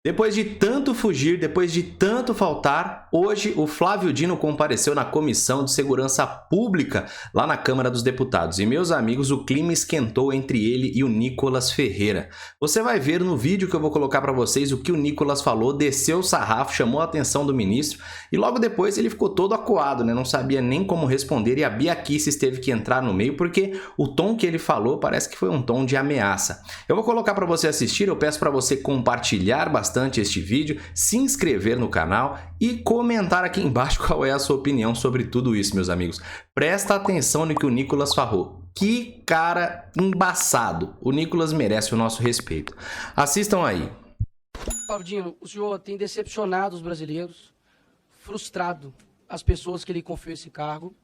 Depois de tanto fugir, depois de tanto faltar, hoje o Flávio Dino compareceu na Comissão de Segurança Pública lá na Câmara dos Deputados. E, meus amigos, o clima esquentou entre ele e o Nicolas Ferreira. Você vai ver no vídeo que eu vou colocar para vocês o que o Nicolas falou, desceu o sarrafo, chamou a atenção do ministro e logo depois ele ficou todo acuado, né? Não sabia nem como responder e a Bia Kicis teve que entrar no meio porque o tom que ele falou parece que foi um tom de ameaça. Eu vou colocar para você assistir, eu peço para você compartilhar bastante este vídeo, se inscrever no canal e comentar aqui embaixo qual é a sua opinião sobre tudo isso, meus amigos. Presta atenção no que o Nicolas falou. Que cara embaçado. O Nicolas merece o nosso respeito. Assistam aí. Claudinho, o senhor tem decepcionado os brasileiros, frustrado as pessoas que lhe confiou esse cargo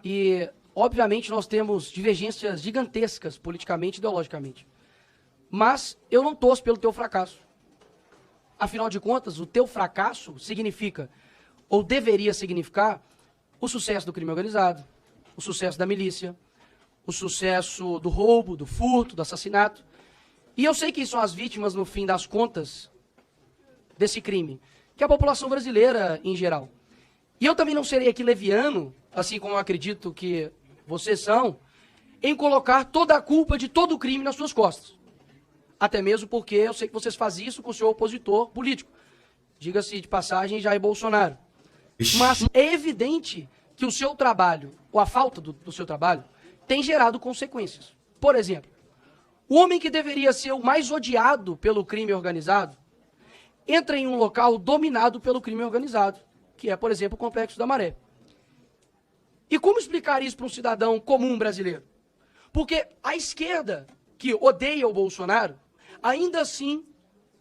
e, obviamente, nós temos divergências gigantescas politicamente e ideologicamente. Mas eu não torço pelo teu fracasso. Afinal de contas, o teu fracasso significa, ou deveria significar, o sucesso do crime organizado, o sucesso da milícia, o sucesso do roubo, do furto, do assassinato. E eu sei que são as vítimas, no fim das contas, desse crime, que é a população brasileira em geral. E eu também não serei aqui leviano, assim como eu acredito que vocês são, em colocar toda a culpa de todo o crime nas suas costas. Até mesmo porque eu sei que vocês fazem isso com o seu opositor político. Diga-se de passagem, Jair Bolsonaro. Mas é evidente que o seu trabalho, ou a falta do seu trabalho, tem gerado consequências. Por exemplo, o homem que deveria ser o mais odiado pelo crime organizado, entra em um local dominado pelo crime organizado, que é, por exemplo, o Complexo da Maré. E como explicar isso para um cidadão comum brasileiro? Porque a esquerda, que odeia o Bolsonaro, ainda assim,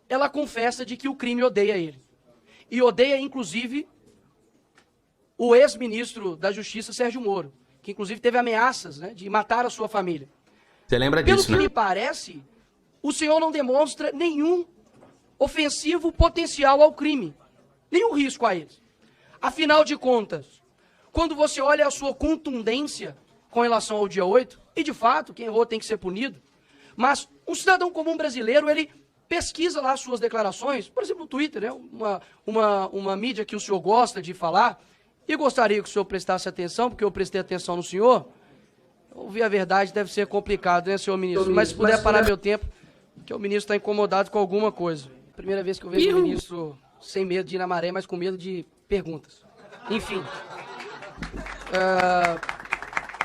ela confessa de que o crime odeia ele. E odeia, inclusive, o ex-ministro da Justiça, Sérgio Moro, que inclusive teve ameaças, né, de matar a sua família. Você lembra Pelo disso, que né? me parece, o senhor não demonstra nenhum ofensivo potencial ao crime, nenhum risco a eles. Afinal de contas, quando você olha a sua contundência com relação ao dia 8, e de fato, quem errou tem que ser punido, mas um cidadão comum brasileiro, ele pesquisa lá suas declarações, por exemplo, no Twitter, né? uma mídia que o senhor gosta de falar, e gostaria que o senhor prestasse atenção, porque eu prestei atenção no senhor. Ouvir a verdade deve ser complicado, né, senhor ministro? Mas se puder parar meu tempo, que o ministro está incomodado com alguma coisa. Primeira vez que eu vejo o ministro sem medo de ir na maré, mas com medo de perguntas. Enfim.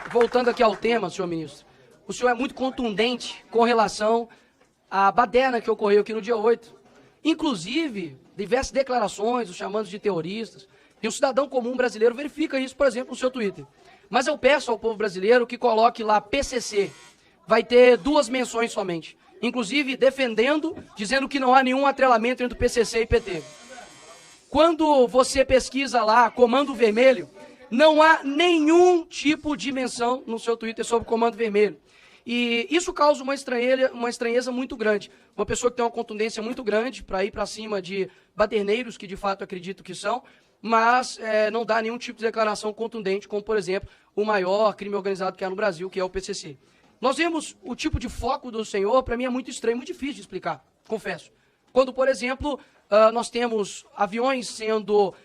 Voltando aqui ao tema, senhor ministro. O senhor é muito contundente com relação à baderna que ocorreu aqui no dia 8. Inclusive, diversas declarações, os chamando de terroristas. E o cidadão comum brasileiro verifica isso, por exemplo, no seu Twitter. Mas eu peço ao povo brasileiro que coloque lá PCC. Vai ter 2 menções somente. Inclusive, defendendo, dizendo que não há nenhum atrelamento entre o PCC e PT. Quando você pesquisa lá Comando Vermelho, não há nenhum tipo de menção no seu Twitter sobre Comando Vermelho. E isso causa uma estranheza muito grande. Uma pessoa que tem uma contundência muito grande para ir para cima de baderneiros, que de fato acredito que são, mas não dá nenhum tipo de declaração contundente, como, por exemplo, o maior crime organizado que há no Brasil, que é o PCC. Nós vemos o tipo de foco do senhor, para mim é muito estranho, muito difícil de explicar, confesso. Quando, por exemplo, nós temos aviões sendo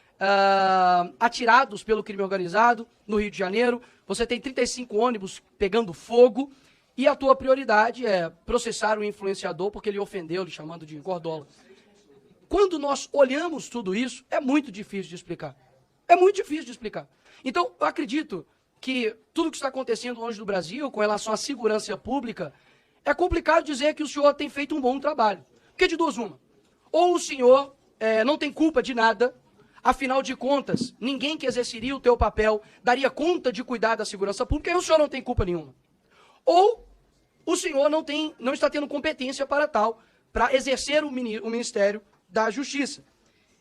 atirados pelo crime organizado no Rio de Janeiro, você tem 35 ônibus pegando fogo, e a tua prioridade é processar o influenciador porque ele ofendeu, lhe chamando de gordola. Quando nós olhamos tudo isso, é muito difícil de explicar. É muito difícil de explicar. Então, eu acredito que tudo que está acontecendo hoje no Brasil com relação à segurança pública, é complicado dizer que o senhor tem feito um bom trabalho. Porque de duas uma. Ou o senhor não tem culpa de nada, afinal de contas, ninguém que exerceria o teu papel daria conta de cuidar da segurança pública e o senhor não tem culpa nenhuma. Ou o senhor não está tendo competência para tal, para exercer o Ministério da Justiça.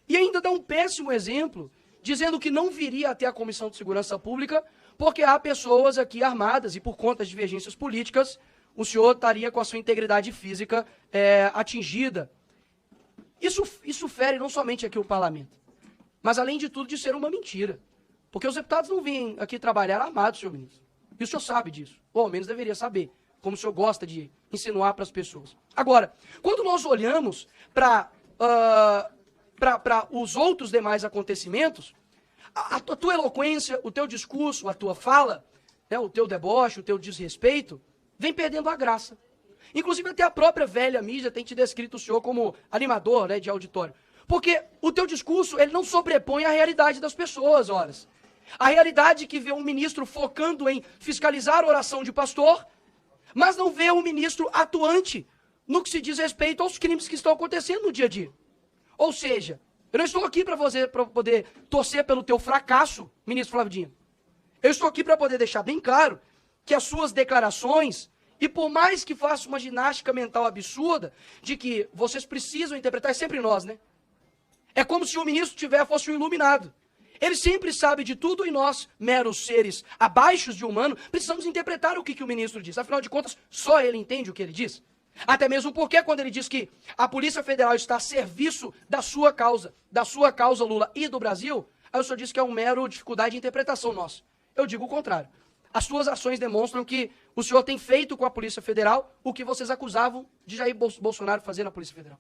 E ainda dá um péssimo exemplo, dizendo que não viria até a Comissão de Segurança Pública, porque há pessoas aqui armadas e por conta de divergências políticas, o senhor estaria com a sua integridade física atingida. Isso fere não somente aqui o parlamento, mas além de tudo de ser uma mentira. Porque os deputados não vêm aqui trabalhar armados, senhor ministro. E o senhor sabe disso, ou ao menos deveria saber, como o senhor gosta de insinuar para as pessoas. Agora, quando nós olhamos para para os outros demais acontecimentos, a tua eloquência, o teu discurso, a tua fala, né, o teu deboche, o teu desrespeito, vem perdendo a graça. Inclusive até a própria velha mídia tem te descrito o senhor como animador, né, de auditório. Porque o teu discurso, ele não sobrepõe a realidade das pessoas, horas. A realidade que vê um ministro focando em fiscalizar a oração de pastor, mas não vê um ministro atuante no que se diz respeito aos crimes que estão acontecendo no dia a dia. Ou seja, eu não estou aqui para poder torcer pelo teu fracasso, ministro Flávio Dino. Eu estou aqui para poder deixar bem claro que as suas declarações, e por mais que faça uma ginástica mental absurda, de que vocês precisam interpretar, é sempre nós, né? É como se o ministro fosse um iluminado. Ele sempre sabe de tudo e nós, meros seres abaixo de humano, precisamos interpretar o que o ministro diz. Afinal de contas, só ele entende o que ele diz. Até mesmo porque quando ele diz que a Polícia Federal está a serviço da sua causa, Lula, e do Brasil, aí o senhor diz que é uma mera dificuldade de interpretação nossa. Eu digo o contrário. As suas ações demonstram que o senhor tem feito com a Polícia Federal o que vocês acusavam de Jair Bolsonaro fazer na Polícia Federal.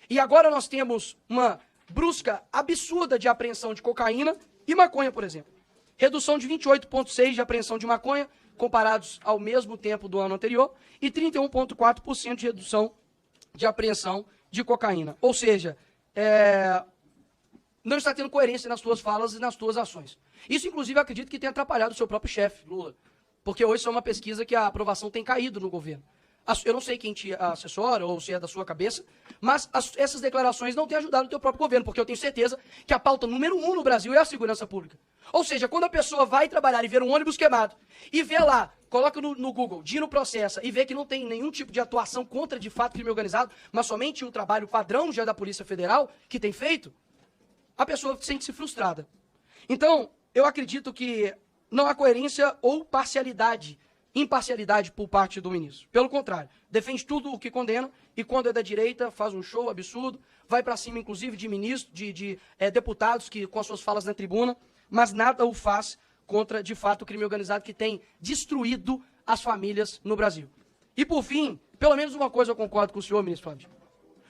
E agora nós temos uma brusca absurda de apreensão de cocaína e maconha, por exemplo. Redução de 28,6% de apreensão de maconha, comparados ao mesmo tempo do ano anterior, e 31,4% de redução de apreensão de cocaína. Ou seja, não está tendo coerência nas tuas falas e nas tuas ações. Isso, inclusive, eu acredito que tem atrapalhado o seu próprio chefe, Lula. Porque hoje isso é uma pesquisa que a aprovação tem caído no governo. Eu não sei quem te assessora ou se é da sua cabeça, mas essas declarações não têm ajudado o teu próprio governo, porque eu tenho certeza que a pauta número 1 no Brasil é a segurança pública. Ou seja, quando a pessoa vai trabalhar e ver um ônibus queimado, e vê lá, coloca no Google, Dino processa, e vê que não tem nenhum tipo de atuação contra, de fato, crime organizado, mas somente um trabalho padrão já da Polícia Federal, que tem feito, a pessoa sente-se frustrada. Então, eu acredito que não há coerência ou imparcialidade por parte do ministro. Pelo contrário, defende tudo o que condena e quando é da direita faz um show absurdo, vai para cima inclusive de ministros, de deputados que com as suas falas na tribuna, mas nada o faz contra, de fato, o crime organizado que tem destruído as famílias no Brasil. E por fim, pelo menos uma coisa eu concordo com o senhor, ministro Flávio.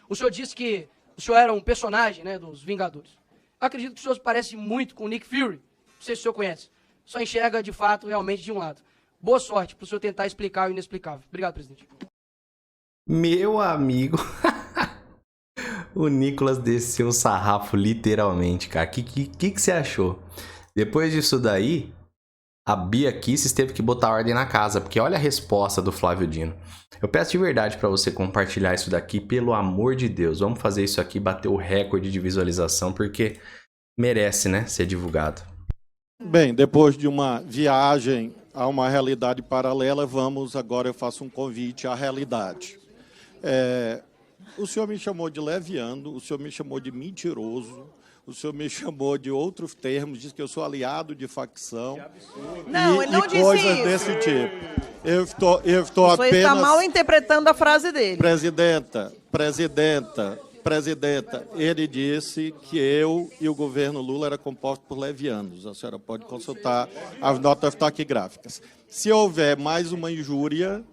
O senhor disse que o senhor era um personagem, né, dos Vingadores. Eu acredito que o senhor parece muito com o Nick Fury, não sei se o senhor conhece, só enxerga de fato realmente de um lado. Boa sorte para o senhor tentar explicar o inexplicável. Obrigado, presidente. Meu amigo, o Nicolas desceu o sarrafo literalmente, cara. O que você achou? Depois disso daí, a Bia Kicis teve que botar ordem na casa, porque olha a resposta do Flávio Dino. Eu peço de verdade para você compartilhar isso daqui, pelo amor de Deus. Vamos fazer isso aqui, bater o recorde de visualização, porque merece, né, ser divulgado. Bem, depois de uma viagem a uma realidade paralela, agora eu faço um convite à realidade. O senhor me chamou de leviano, o senhor me chamou de mentiroso, o senhor me chamou de outros termos, diz que eu sou aliado de facção. Não, ele não disse coisas isso. desse tipo. Eu estou Você apenas... está mal interpretando a frase dele. Presidenta, ele disse que eu e o governo Lula era composto por levianos. A senhora pode consultar as notas taquigráficas. Se houver mais uma injúria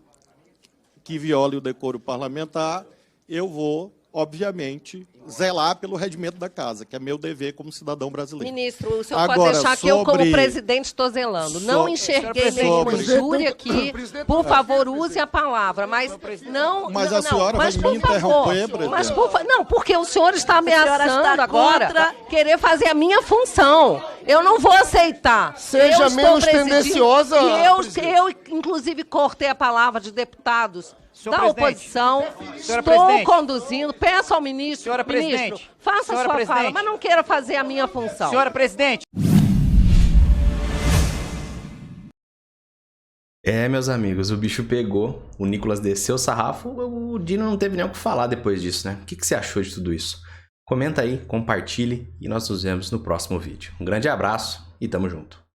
que viole o decoro parlamentar, eu vou, obviamente, zelar pelo regimento da casa, que é meu dever como cidadão brasileiro. Ministro, o senhor Agora, pode deixar que eu, como presidente, estou zelando. Não enxerguei nenhuma injúria aqui. Por favor, use a palavra. Mas não... Mas não, a senhora mas, vai me interromper, presidente? Não, porque o senhor está ameaçando está agora contra... querer fazer a minha função. Eu não vou aceitar. Seja menos tendenciosa. E eu, inclusive, cortei a palavra de deputados da oposição. Estou conduzindo. Peço ao ministro, ministro, faça a sua fala, mas não queira fazer a minha função. Senhora presidente. Meus amigos, o bicho pegou, o Nicolas desceu o sarrafo, o Dino não teve nem o que falar depois disso, né? O que você achou de tudo isso? Comenta aí, compartilhe e nós nos vemos no próximo vídeo. Um grande abraço e tamo junto.